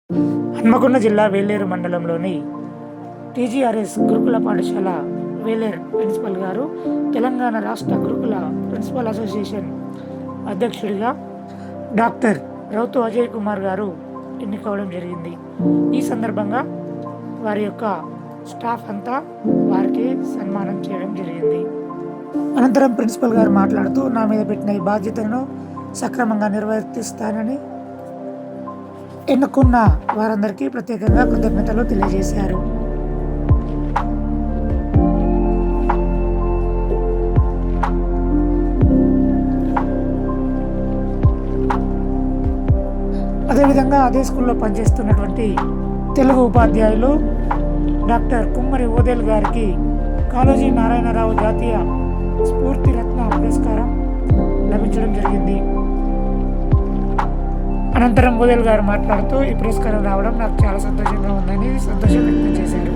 హన్మకొండ జిల్లా వేలేరు మండలంలోని టీజీఆర్ఎస్ గురుకుల పాఠశాల వేలేరు ప్రిన్సిపల్ గారు తెలంగాణ రాష్ట్ర గురుకుల ప్రిన్సిపల్ అసోసియేషన్ అధ్యక్షుడిగా డాక్టర్ రౌతు అజయ్ కుమార్ గారు ఎన్నికవడం జరిగింది. ఈ సందర్భంగా వారి యొక్క స్టాఫ్ అంతా వారికి సన్మానం చేయడం జరిగింది. అనంతరం ప్రిన్సిపల్ గారు మాట్లాడుతూ, నా మీద పెట్టిన ఈ బాధ్యతను సక్రమంగా నిర్వర్తిస్తానని ఎన్నుకున్న వారందరికీ ప్రత్యేకంగా కృతజ్ఞతలు తెలియజేశారు. అదేవిధంగా అదే స్కూల్లో పనిచేస్తున్నటువంటి తెలుగు ఉపాధ్యాయులు డాక్టర్ కుమ్మరి ఓదేల్ గారికి కాళోజీ నారాయణరావు జాతీయ స్ఫూర్తి రత్న పురస్కారం లభించడం జరిగింది. అనంతరం ఓదేల్ గారు మాట్లాడుతూ, ఈ పురస్కారం రావడం నాకు చాలా సంతోషంగా ఉందని సంతోషం వ్యక్తం చేశారు.